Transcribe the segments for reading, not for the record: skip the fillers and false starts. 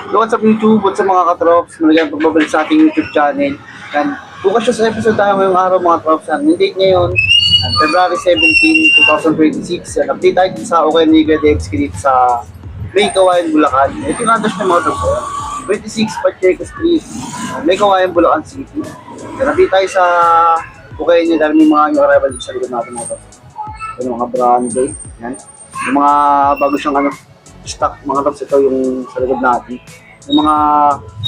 What's up YouTube? What's up mga katrops? Malagang pagbabalik sa ating YouTube channel. And bukas siya sa episode tayo ngayong araw mga katrops. And yung date ngayon, February 17, 2026. And update tayo sa Okay Niga DX Creed sa May Kawayan, Bulacan. Ito yung address ng mga katrops. 26 Pacheco Street, May Kawayan, Bulacan City. And update tayo sa Okay Niga dahil may mga new arrival sa likod natin mga katrops. Yung mga branded. Yan. Yung mga bago siyang stock mga tops, ito yung sa likod natin. Yung mga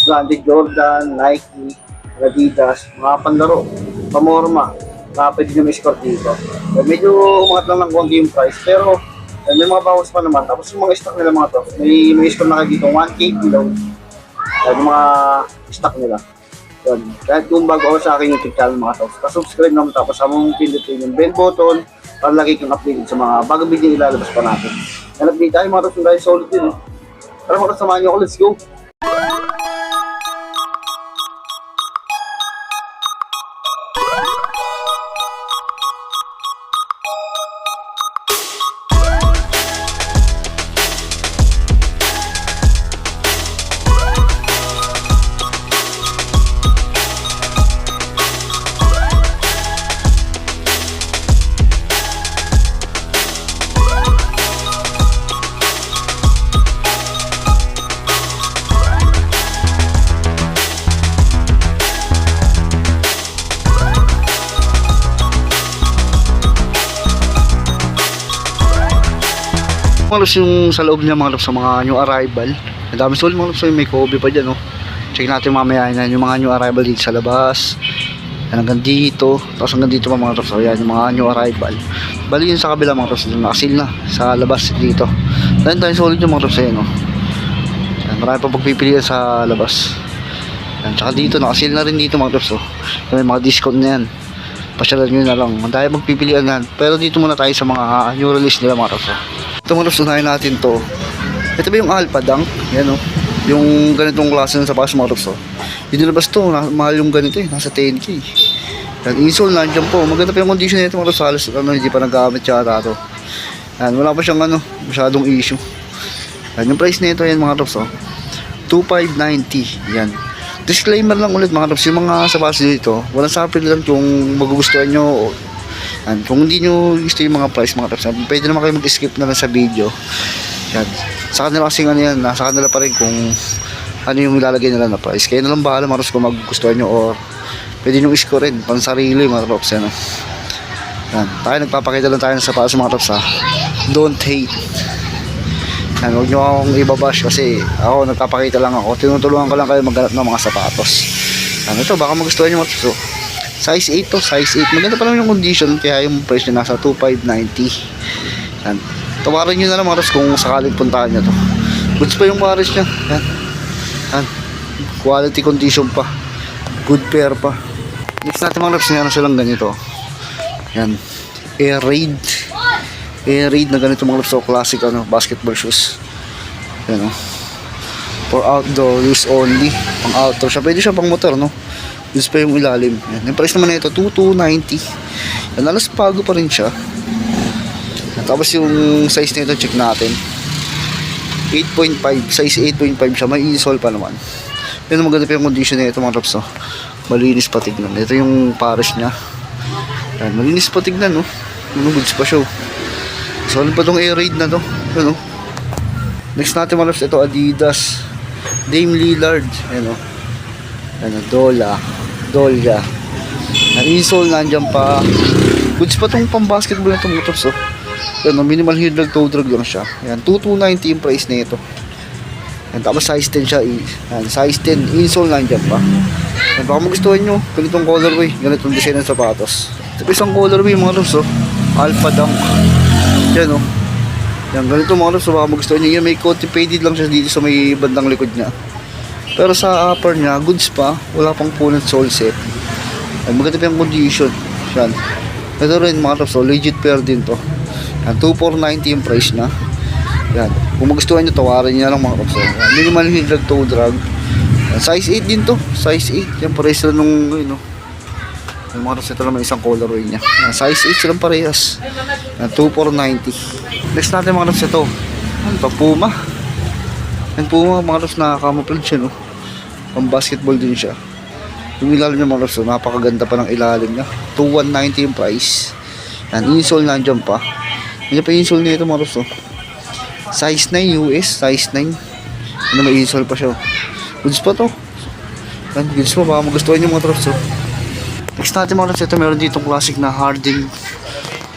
branded Jordan, Nike, Adidas, mga panlaro, pamorma, pwede nyo may score dito. Medyo umangat lang ng konti yung price, pero may mga bawas pa naman. Tapos yung mga stock nila mga tops, may score na kayo dito, 1K below. Yung mga stock nila. Yun. Kahit kung bago ako sa akin YouTube channel mga tops, subscribe naman tapos sa mong pindutin yung bell button para lagi kang updated sa mga bagong video ilalabas pa natin. Nag-update tayo mga tops, tayo solid din. Tara mga tops, samahan nyo ako, let's go! Malos yung sa loob niya mga lops sa mga new arrival. Ang dami solid mga lops, may Kobe pa dyan, no? Check natin mamaya yan, yung mga new arrival dito sa labas. Yan hanggang dito, tapos hanggang dito pa mga lops. So yan, yung mga new arrival. Bali yun sa kabila mga lops, nakasil na sa labas dito. Dahil solid yung mga lops yan, no? Yan, marami pa pagpipilian sa labas. Yan, tsaka dito, nakasil na rin dito mga lops, oh. May mga discount na yan. Pasyalan nyo na lang, dahil magpipilian yan. Pero dito muna tayo sa mga new release nila mga lops, oh. Ito mga lops, unahin natin to. Ito ba yung Alpha Dunk? Yan, o. Yung ganitong klase ng sapatos mga lops, o. Yung nilabas to, mahal yung ganito eh. Nasa 10K. Yan, insole nandiyan po. Maganda pa yung condition nito mga lops. Halos hindi pa nagamit yata to. Yan, wala pa siyang masyadong issue. Yan, yung price nito yan mga lops, o. 2,590. Yan. Disclaimer lang ulit mga lops, yung mga sapatos dito, walang sample lang kung magugustuhan nyo. And kung hindi nyo gusto yung mga price mga tops, pwede naman kayo mag-skip na lang sa video. Yan. Sa kanila kasi yan, nasa kanila pa rin kung ano yung ilalagay nila na price. Kaya na lang bahala mga tops kung magugustuhan nyo or pwede nyo i-score rin pang sarili mga tops. Yan. Yan. Tayo nagpapakita lang tayo ng sapatos mga tops, ha. Don't hate. Yan. Huwag nyo akong ibabash kasi ako nagpapakita lang ako. Tinutulungan ko lang kayo maghanap ng mga sapatos. Yan. Ito baka magustuhan nyo mga tops. Size 8 to, size 8. Maganda pa naman yung condition, kaya yung price nyo nasa 2,590. Yan. Tawarin nyo na lang mga kung sakaling puntahan nyo to. Goods pa yung waris nyo. Yan. Yan. Quality condition pa. Good pair pa. Next natin mga meron silang ganito. Yan. Air Raid. Air Raid na ganito mga so classic basketball shoes. Yan o. For outdoor use only. Pang outdoor siya. Pwede siya pang motor, no? Diyos pa yung ilalim. Yan. Yung price naman na ito, 2,290. Yan, alas pago pa rin siya. Yan. Tapos yung size nito, check natin. 8.5. Size 8.5 siya. May insole pa naman. Yan, maganda pa yung condition nito mga tops. Oh. Malinis pa tignan. Ito yung pares niya. Yan, malinis pa tignan. Oh. Yung goods pa siya. Solid pa itong Air Raid na to. Yan, oh. Next natin mga tops, ito Adidas Dame Lillard. Yan, oh. Ano, Dolya. Ang-insole nandiyan pa. Goods pa tong pang-basketball na itong motos, oh. Ano, minimal heel drag, toe drag lang siya. Yan, 2,290 yung price na ito. Yan, tapos size 10 siya. Yan, size 10, insole nandiyan pa. Yan, baka magustuhan nyo, ganitong colorway, ganitong design ng sapatos. Ito isang colorway mga loves, oh. Alpha Dunk. Yan, oh. Yan, ganito mga loves, so baka magustuhan nyo. Yan, may coated faded lang siya dito sa may bandang likod niya. Pero sa upper niya, goods pa, wala pang punot sole set. Ay, maganda pa yung condition. Yan. Ito rin mga tops, so legit pair din to. Yan, 2,490 yung price na. Yan. Kung magustuhan nyo, tawarin nyo lang mga tops. Yan. Minimal heel drag, toe drag. Yan. Size 8 din to. Size 8. Yan, parehas lang nung, you know. Yung mga tops, ito lang may isang colorway niya. Yan, size 8 silang parehas. Yan, 2,490. Next natin mga tops, ito. Ano to? Puma. Yan po mga loves, nakakamuflage siya, no? Pang basketball din siya. Yung ilalim niya mga loves, so, napakaganda pa ng ilalim niya. 2,190 yung price. Yan, insole nandiyan pa. Yan pa yung insole nito mga loves, so. Size 9 US, size 9. Ano, may insole pa siya. Goods pa to. Yan, goods pa, baka magustuhan yung mga loves, so. Next natin mga loves, ito meron ditong classic na Harden,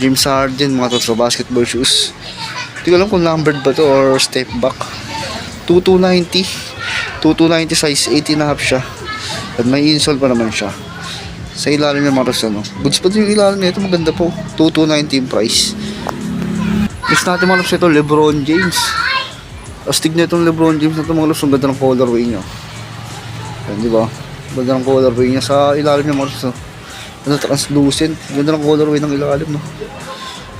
James Harden mga loves, so, basketball shoes. Hindi ko alam kung numbered ba to or step back. 2290 size 18.5 siya. At may insole pa naman siya. Sa ilalim ng mga loves, ano. Goods pa din yung ilalim nito, maganda po. 2290 yung price. Next natin mga loves, ito LeBron James. Astig na itong LeBron James na ito mga loves, ang ganda ng colorway niya. Yan, di ba? Ganda ng colorway niya sa ilalim niya mga loves, no? Ano, translucent. Ganda ng colorway ng ilalim, no?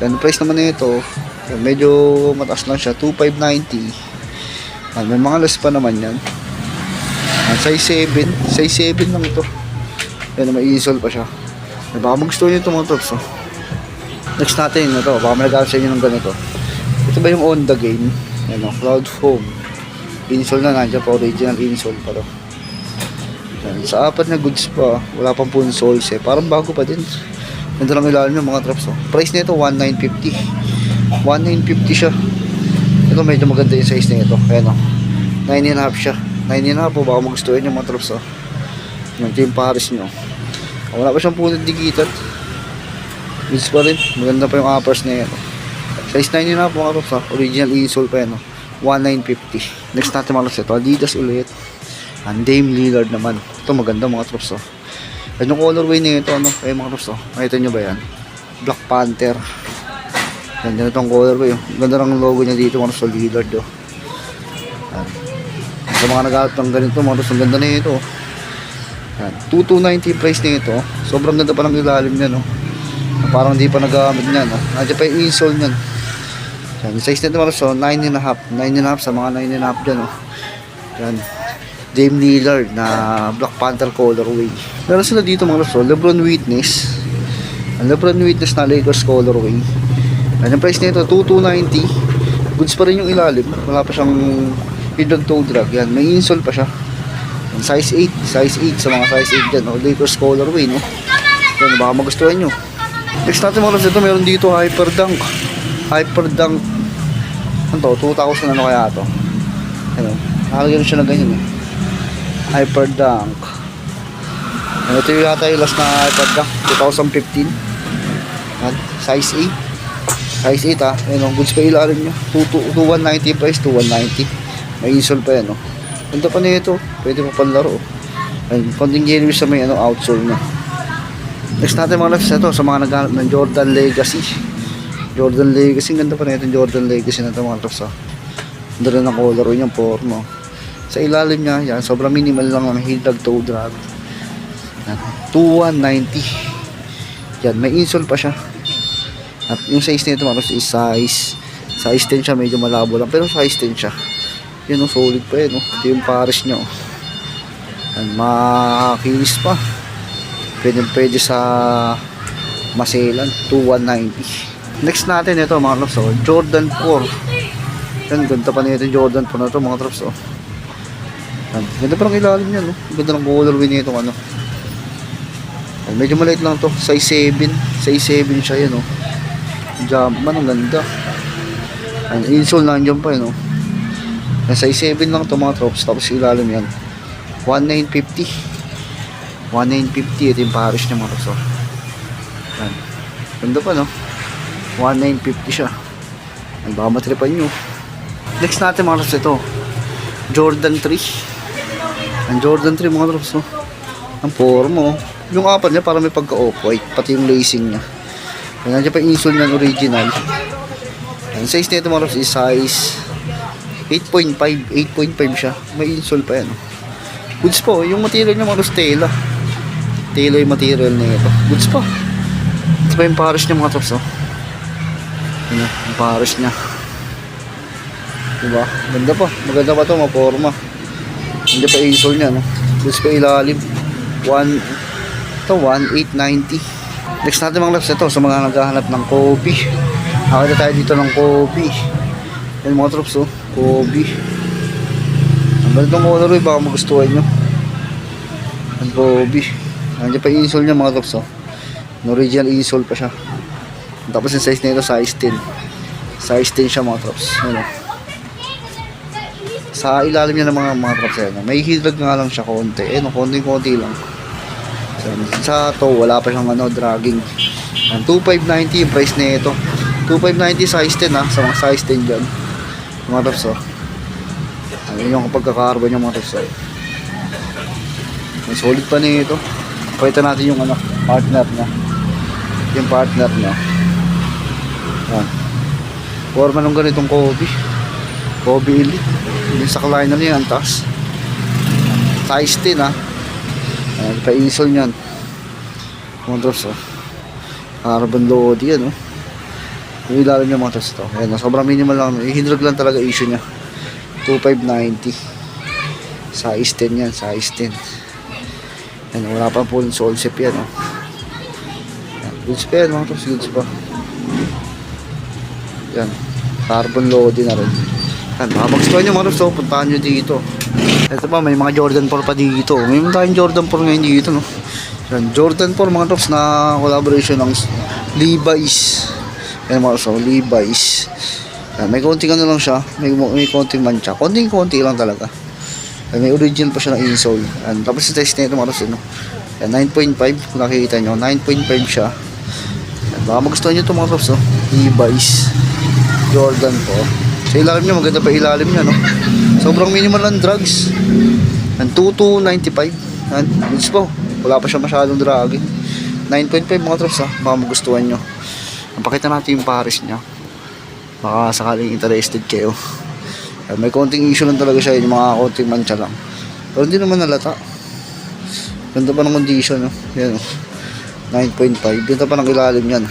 Yan, price naman nito, medyo mataas lang siya, 2,590. Yan, may mga less pa naman yan. Yan, size 7 lang ito. Yan, may insole pa siya. Yan, baka magustuhan nyo ito mga tops, no? Next natin, ito, baka may nag-aaral sa inyo ng ganito. Ito ba yung on the game? Yan, cloud foam. Insole na nandiyan pa, original insole pa to. Yan, sa apat na goods pa, wala pang full soles eh. Parang bago pa din. Ganda lang ilalim yung mga traps, oh. Price nito 1,950. 1,950 siya. Ito medyo maganda yung size nito. Ayan, oh. 9.5 siya. 9.5 po, baka magustuhan yung mga traps, oh. Yan, ito yung pares nyo. Wala pa siyang punot digital. Goods pa rin. Maganda pa yung uppers na yan, oh. Size 9.5 mga traps, oh. Original insole pa yan, oh. 1,950. Next natin mga traps, ito Adidas ulit. And Dame Lillard naman. Ito maganda mga traps, oh. At yung colorway nito, ano, ay mga traps, oh. Nakita nyo ba yan? Black Panther. Yan, ganito ang colorway, oh. Ganda ng logo niya dito mga traps, Lillard, oh. Yan. Sa mga nag-out ng ganito mga traps, ang ganda na ito, oh. Yan. 2,290 price nito, oh. Sobrang ganda pa ng ilalim niya, no. Parang hindi pa nagamit niya, no. Nandiyan pa yung insole niyan. Yan. Size nito mga traps, oh. 9.5. 9.5 sa mga 9.5 dyan, oh. Yan. Dame Lillard na Black Panther colorway. Meron sila dito mga loves, LeBron Witness. Ang LeBron Witness na Lakers colorway. Ang price nito 2,290. Goods pa rin yung ilalim. Wala pa siyang hidrog toe drag. Yan, may insole pa siya. Yan, size 8 sa mga size 8 dyan, Lakers colorway, no. Yan, baka magustuhan nyo. Next natin mga loves, ito meron dito Hyperdunk. Ano to? 2,000 ano kaya to? Ano? Nakalagyan siya na ganyan, eh. Hyperdunk. Ito yung yata yung last na Hyperdunk 2015. Size 8. Size 8, ha. Ayan, goods pa ilalim nyo. 2,190 price, 2,190. May insole pa yan, oh. Ganda pa na ito. Pwede pa panlaro, oh. Ayan, konting jelly sa may outsole na. Next natin mga loves, ito sa mga naghanap ng Jordan Legacy. Jordan Legacy, ganda pa na ito Jordan Legacy na ito mga loves, ha. Ganda rin ang color yung form, oh. Sa ilalim niya, yan, sobrang minimal lang ang hidrog toe drag. 2,190. Yan, may insole pa siya. At yung size nito maros is size 10 siya, medyo malabo lang, pero size 10 siya. Yan, solid pa yan, ito yung pares niya, oh. Yan, makinis pa. Pwede sa maselan. 2,190. Next natin ito mga traps, oh, Jordan 4. Yan, ganda pa nito Jordan 4 na ito mga traps, oh. Ganda pa ng ilalim niya, no? Ganda ng colorway nito, ano. Medyo maliit lang to, size 7 siya, yan, no. Jumpman, ang ganda. Insole nandiyan pa, yan, no. Size 7 lang to mga traps, tapos ilalim yan 1,950. 1,950, ito yung pares niya mga traps, oh. Ganda pa, no. 1,950 siya. Baka matripan nyo. Next natin mga traps, ito Jordan 3. Ang Jordan 3 mga drops, oh. Ang form, oh. Yung apat niya para may pagka-off-white, pati yung lacing niya. Nandiyan pa yung insole niya original. Ang size nito mga drops is size 8.5 siya. May insole pa yan, oh. Goods po, yung material niya mga drops, tela yung material na ito. Goods pa. Ito pa yung pares niya mga drops, oh. Yun, yung pares niya. Diba? Ganda pa. Maganda pa ito, maporma. Hindi pa insole niya, no? Goods pa ilalim. 1,890. Next natin mga loves, ito sa mga naghahanap ng Kobe. Nakita tayo dito ng Kobe. Yan mga troops, oh. Kobe. Ganitong colorway, baka magustuhan nyo. Ang Bobby. Nandiyan pa yung insole niya mga tops, oh. Original insole pa siya. Tapos yung size nito, size 10. Size 10 siya mga tops. Ano? Sa ilalim niya ng mga tops, may hilag nga lang siya konti. Konti lang. Sa to, wala pa siyang dragging. 2,590 yung price nito. 2,590 size 10 sa mga size 10 dyan. Mga tops, oh. Ano yung pagkakarbon yung mga tops, oh. May solid pa nito. Pakita natin yung partner niya. Yung partner niya. Yan. Forma nung ganitong Kobe Elite. Yung sa liner niya, ang taas. Size 10 Ayan, pa-insole niyan. Mga drops, oh. Carbon load yan, oh. Yung ilalim niya mga drops to. Ayan, sobrang minimal lang. Hidrog lang talaga issue niya. 2,590. Size 10 yan, size 10. Ayan, wala pa po yung soul shape yan, oh. Ayan, goods pa yan mga drops, goods pa. Yan, carbon load na rin. Yan, baka magustuhan nyo mga drops, oh. Puntahan nyo dito. Ito pa, may mga Jordan 4 pa dito. May mga tayong Jordan 4 ngayon dito, no? Yan, Jordan 4 mga tops na collaboration ng Levi's. Yan mga tops, Levi's. Yan, may konting lang siya. May konting mancha. Konting lang talaga. Yan, may original pa siya ng insole. Yan, tapos yung size nito mga tops, no? Yan, 9.5. Kung nakikita nyo, 9.5 siya. Yan, baka magustuhan nyo ito mga tops, no? Levi's Jordan 4. Sa ilalim niya, maganda pa ilalim niya, no? Sobrang minimal lang drugs. And 2,295. And goods po. Wala pa siya masyadong dragging. 9.5 mga drops, baka magustuhan nyo. Pakita natin yung pares niya. Baka sakaling interested kayo. And may konting issue lang talaga siya. Yung mga konting mancha lang. Pero hindi naman nalata. Ganda pa ng condition, no? Yan, 9.5. Ganda pa ng ilalim yan.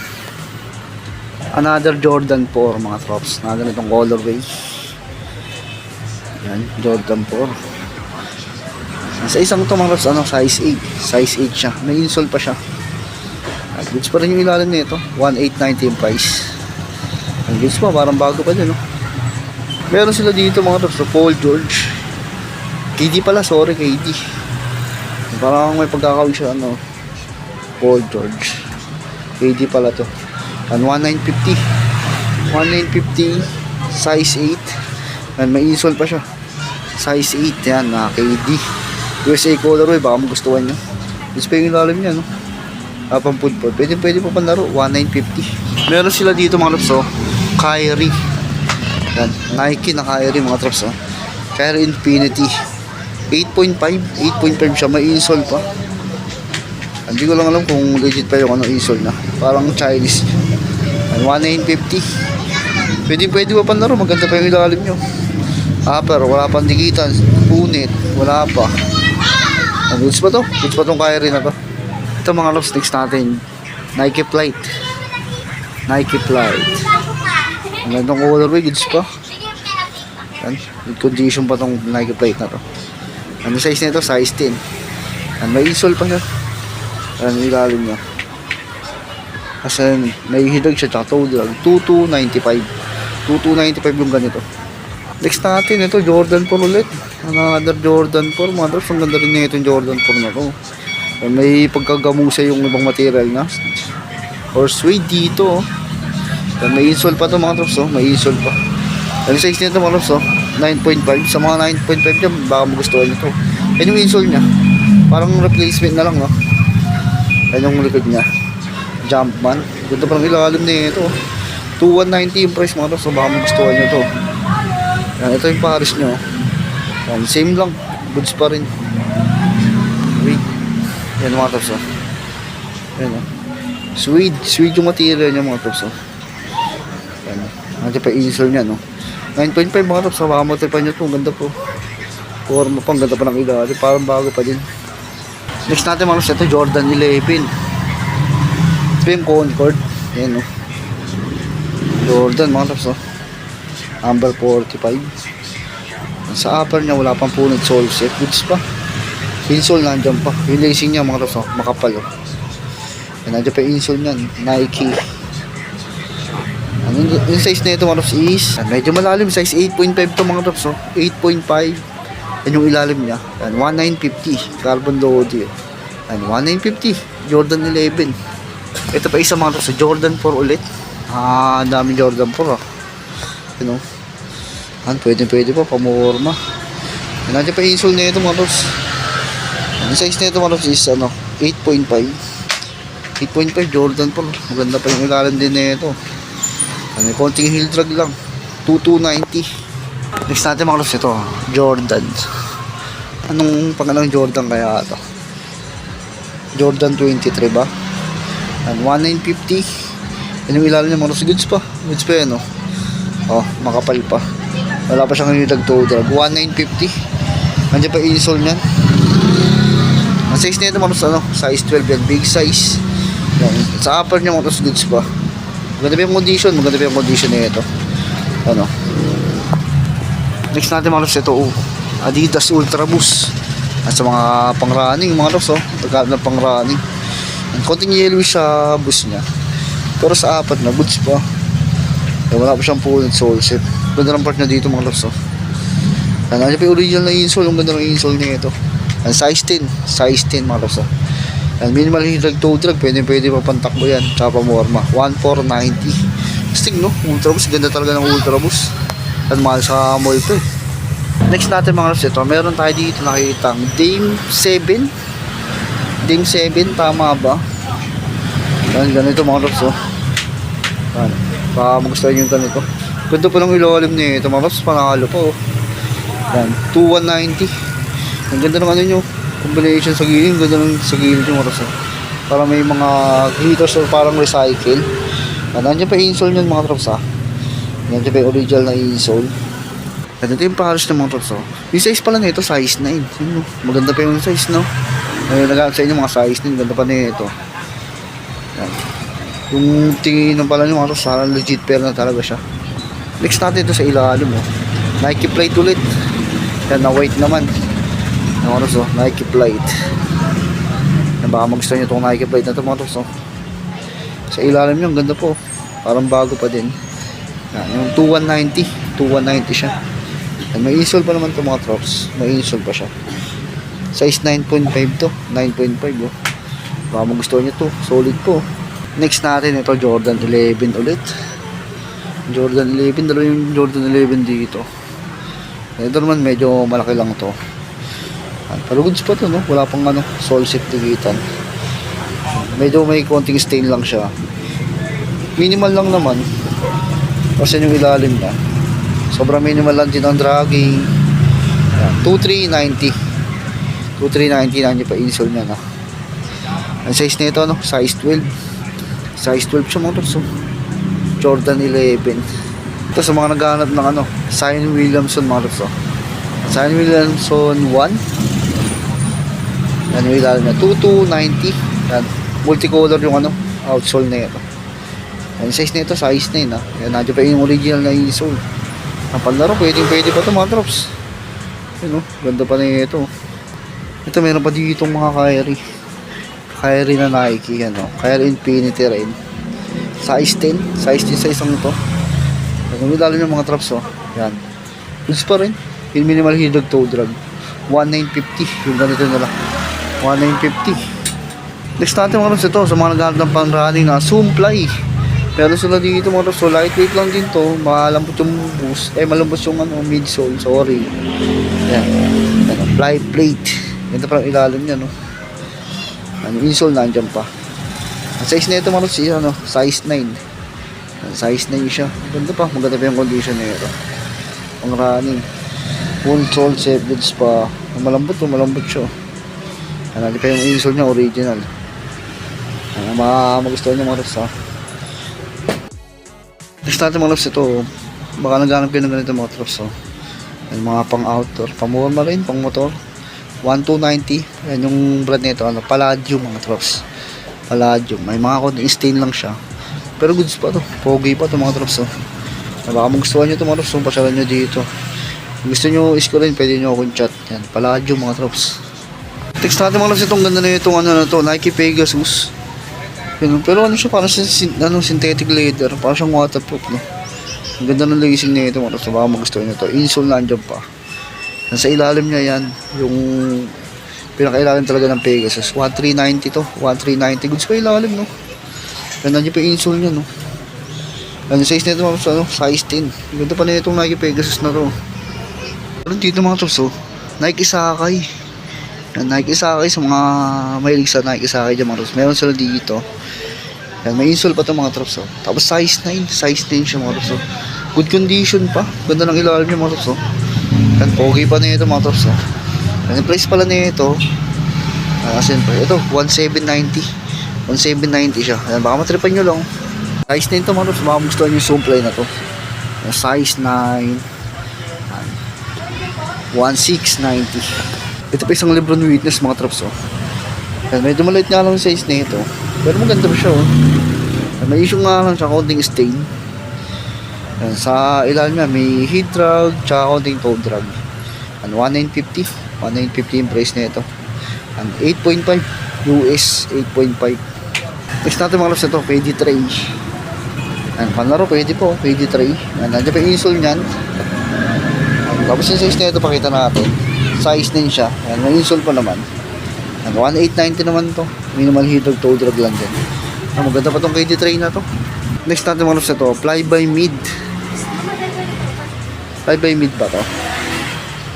Another Jordan 4 mga drops. Na ganitong colorway. Yan, Jordan 4. Sa isang ito mga drops, size 8. Size 8 siya. May insole pa siya. At goods pa rin yung ilalim nito. 1,890 yung price. Ang goods pa, parang bago pa din, no? Meron sila dito mga drops. So, Paul George. KD pala, sorry KD. Parang may pagkakawin siya, Paul George. KD pala to. And 1,950. 1,950. Size 8. And may insole pa siya. Size 8 yan, KD. USA colorway, baka magustuhan nyo. Gusto pa yung ilalim niya, no? Pang food pod. Pwede pa panlaro. 1,950. Meron sila dito mga trops, Kyrie. Yan, Nike na Kyrie mga trops, Kyrie Infinity. 8.5. 8.5 siya. May insole pa. Hindi ko lang alam kung legit pa yung insole na. Parang Chinese. 1,950. Pwede pa panlaro. Maganda pa yung ilalim nyo. Pero wala pang dikitan. Punit. Wala pa. Goods pa to? Goods pa tong Kyrie na to. Ito mga loves, next natin. Nike Flight. Nike Flight. Ang gandang colorway. Goods pa. Yan. Good condition pa tong Nike Flight na to. Ang size nito, size 10. Yan. May insole pa siya. Yan, ilalim niya. Kasi may hidag siya, tsaka toe drag. 2,295. 2,295 yung ganito. Next natin, ito Jordan 4 ulit. Another Jordan 4. Mga drops, ang ganda rin na itong Jordan 4 na to. May pagkagamusa yung ibang material na. Or suede dito. May insole pa to mga drops. May insole pa. Ang size nito mga drops, 9.5. Sa mga 9.5 dyan, baka magustuhan nyo to. Yan yung insole nya. Parang replacement na lang. Yan yung likod nya. Jumpman. Ganda parang ilalim na ito. 2,190 yung price mga drops. Baka magustuhan nyo to. Yan, ito yung pares nyo. Yan, same lang. Goods pa rin. Wait. Yan mga tops. Yan, Suede yung material niya mga tops. Yan. Nandiyan pa insole niya, 9.5 mga tops. Baka matipan nyo ito. Ganda po. Forma pa. Ganda pa ng ilalim. Parang bago pa din. Next natin mga tops. Ito Jordan 11. Ito yung Concord. Yan, Jordan mga tops. Number 45. Sa upper niya wala pang punot sole set. Goods pa. Insole nandiyan pa. Yung lacing niya mga tops, makapal. Nandiyan pa yung insole niyan. Nike. Yung size na ito mga tops is medyo malalim. Size 8.5 to mga tops. 8.5. Yan yung ilalim niya. Yan, 1950. Carbon Lodi. Yan, 1950. Jordan 11. Ito pa isa mga sa Jordan 4 ulit. Ang dami Jordan 4 ah. You know? Yan, pwede pa. Pamorma. Yan, nandiyan pa yung insole na ito mga tos. Yung size na ito mga tos is 8.5. 8.5 Jordan 4. Maganda pa yung ilalim din na ito. May konting heel drag lang. 2290. Next natin mga tos ito. Jordan. Anong pangalang Jordan kaya ito? Jordan 23 ba? And 1950. Yan yung ilalim niya mga tos. Goods pa yan oh. Oh, makapal pa. Wala pa siyang nilag toe drag. 1950. Nandiyan pa insole niyan. Ang size nito mga tos size 12 yan. Big size. Yan. Sa upper niya mga tos goods pa. Maganda pa yung condition. Maganda pa yung condition na ito. Ano? Next natin mga tos ito Adidas Ultra Boost. At sa mga pang-running mga tos pagkakad ng pang-running. Konting yellowish sa boost niya. Pero sa apat na goods pa. Wala pa siyang full sole set. Ganda ng part na dito mga tos nandiyan pa yung original na insole. Ang ganda ng insole niya ito. Size 10 mga tos minimal drag toe drag. Pwede pa pantakbo yan. Tsaka pamorma 1490. Sting no? Ultra Boost. Ganda talaga ng Ultra Boost. At mahal sa mall to eh. Next natin mga tos ito, meron tayo dito nakikita Dame 7. Dame 7, tama ba? Yan, ganito mga tos yan. Baka magustuhan yung ganito. Ganda pa ng ilalim niya ito mga tos, panalo po yan, 2190. Ang ganda ng ano nyo combination sa gilid. Ganda ng sa gilid yung mga tos para may mga glitters or parang recycle. Nandiyan pa insole nyo mga tos nandiyan pa yung original na insole. At ito yung pahalos ng mga tos yung size pala nito size 9. Maganda pa yung size no. Ay, nag-aat sa inyo mga size 9. Ganda pa nito. Yan. Yung tingin ng pala nyo mga tos legit pair na talaga siya. Next natin ito sa ilalim Nike Plate ulit. Yan na white naman. Mga tos Nike Plate. Yan, baka magustuhan nyo itong Nike Plate na ito mga tos sa ilalim nyo ang ganda po. Parang bago pa din. Yan, yung 2190 siya. Yan, may insole pa naman ito mga trops. May insole pa siya. Size 9.5 to. 9.5 baka magustuhan nyo to. Solid po. Next natin ito Jordan 11 ulit. Jordan 11. Dalawa yung Jordan 11 dito. Ito naman medyo malaki lang to. Yan, pero goods pa to no. Wala pang sole set digitan. Medyo may konting stain lang siya. Minimal lang naman. Kasi yung ilalim na sobrang minimal lang din ang dragging. 2390 nandiyan pa insole niya na. Ang size nito size 12 siya mga tos Jordan 11. Ito sa mga naghahanap ng Zion Williamson mga tos Zion Williamson 1. Yan yung ilalim na 2290. Yan, multicolor yung outsole na ito. Ang size nito size 9 Yan, nandiyan pa yung original na insole. Ang panlaro pwede pa ito mga drops. Yun ganda pa na ito. Ito meron pa dito mga Kyrie na Nike Kyrie Infinity rin. Size 10 sa isang ito. Ang ilalim ng mga drops yan. Goods pa rin. Yung minimal heel drag toe drag 1950. Yung ganito nila 1950. Next natin mga drops ito sa mga naghahanap ng pang-running na Zoomfly. Pero sila dito mga tos lightweight lang din to. Malambot yung boost. Malambot yung midsole. Sorry. Yan. Fly plate. Ito parang ilalim niya insole nandiyan pa. Ang size na ito mga tos size 9. Size 9 siya. Ganda pa. Maganda pa yung condition na ito. Ang running. Full sole set goods pa. Malambot siya. Nandiyan pa yung insole niya original. Magustuhan niya mga tos Next natin mga loves ito. Baka naghanap kayo ng ganito mga trops Yan, mga pang outdoor. Pamorma rin, pang motor 1290. Yan yung brand nito Palladium mga trops. Palladium. May mga konting stain lang siya. Pero goods pa to. Pogi pa to mga trops Baka magustuhan nyo ito mga trops pasyalan nyo dito. Kung gusto nyo isko rin, pwede nyo akong chat. Yan, Palladium mga trops. Next natin mga loves itong ganda na itong Nike Pegasus. Pero siya parang synthetic leather, parang siyang waterproof Ang ganda ng lacing nito mga tos. Baka magustuhan nyo ito. Insole nandiyan pa. Sa ilalim niya yan, yung pinakailalim talaga ng Pegasus. 1390 to, 1390. Goods pa ilalim, no? Yan, nandiyan pa yung insole niya, no? Yan, yung size nito mga tops, ano? Size 10. Ganda pa na itong Nike Pegasus na to. Pero dito mga tops, oh, Nike Sakai. Yan, Nike Sakai sa mga mahilig sa Nike Sakai dyan mga tops. Meron sila dito. Yan, may insole pa ito mga tops, oh. Tapos size 9 siya mga tops, oh. Good condition pa. Ganda ng ilalim niya mga tops, oh. Yan, pogi pa na ito mga tops, oh. Yan, yung price pala na ito, siyempre, ito, 1790. 1790 siya. Yan, baka matripan nyo lang. Size 9 ito mga tops, baka gusto nyo yung sumply na to. Yan, size 9. 1690. Ito pa isang Lebron Witness mga tops, oh. Yan, medyo maliit nga lang yung size na ito. Pero maganda pa siya, oh. Yan, may issue nga lang siya, konting stain. Yan, sa ilalim niya, may heat drag, tsaka konting toe drag. Yan, 1950. 1,950 yung price na ito. And 8.5 US 8.5. Next natin mga loves ito, pwede tray. Yan, panlaro pwede po, pwede tray. Yan, nandiyan pa yung insole nyan. Yan, tapos yung size na ito, pakita natin. Size din siya. Yan, may insole pa naman. Yan, 1,890 naman to. Minimal heat drag, toe drag lang din. Yan, maganda pa tong KD tray na to. Next natin mga loves ito, fly by mid. Fly by mid ba to?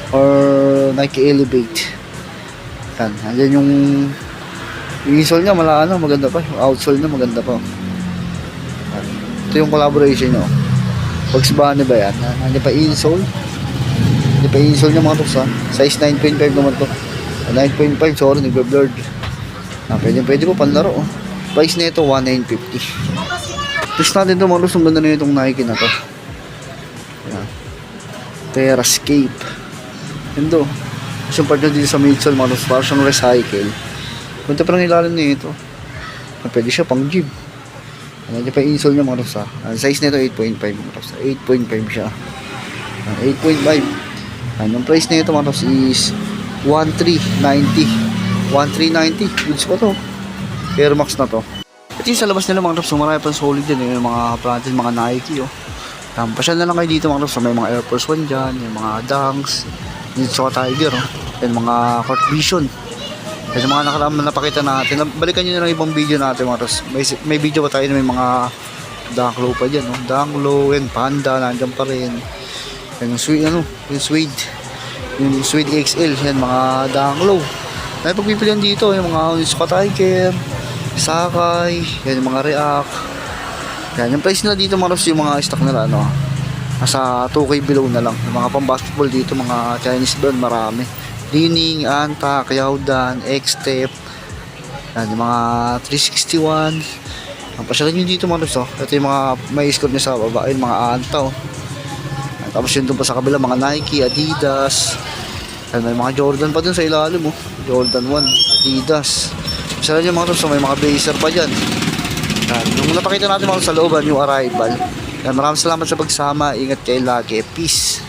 Or Nike Elevate. Yan, andyan yung insole nya maganda pa. Yung outsole nya maganda pa. Yan. Ito yung collaboration nyo. Bugs Bunny ba yan? Andyan pa insole. Andyan pa insole nya mga tops, ha. Size 9.5 naman to. 9.5, sorry, nagbe-blurred. Pwede po panlaro, oh. Price na ito 1,950. Tapos natin ito mga tops, ang ganda na itong Nike na to. Yan. Terrascape. Ito, yung part nyo dito sa midsole mga tops, parang siyang recycle. Punta pa lang ilalim na ito. Pwede siya pang gym. Nandiyan pa yung insole niya mga tops, ha. Size nito 8.5 mga tops. 8.5 siya. 8.5. Yung price na ito mga tops is 1,390. 1,390. Goods pa to. Air Max na to. At yung sa labas nila mga tops, marami pang solid din. Yung mga branded, mga Nike, oh. Pasyal na lang kayo dito mga tops. May mga Air Force 1 dyan. Yung mga Dunks. Ninja Tiger, oh. Yan, mga Court Vision. Yan yung mga nakalaman na napakita natin. Balikan nyo na lang ibang video natin mga tops. May video pa tayo na may mga Dunk Low pa dyan, oh. Dunk Low and Panda nandiyan pa rin. Yan yung Suede, yung Suede XL. Yan, mga Dunk Low. May pagpipilian dito yung mga Ninja Tiger, Sakai, yan yung mga React. Yan, yung price nila dito mga tops, yung mga stock nila, ano, nasa 2K below na lang. Yung mga pang-basketball dito, mga Chinese brand, marami. Lining, Anta, Kayaudan, X-Step. Yan, yung mga 361. Ang pasyalan nyo dito mga tops, oh. Ito yung mga may score nyo sa baba, yung mga Anta, oh. Yan, tapos yun doon pa sa kabila, mga Nike, Adidas. Yan, may mga Jordan pa dun sa ilalim, oh. Jordan 1, Adidas. Pasyalan nyo mga tops, oh. May mga Blazer pa dyan. Yan, yung napakita natin mga sa looban, yung Arrival. Yan, maraming salamat sa pagsama. Ingat kayo lagi. Peace.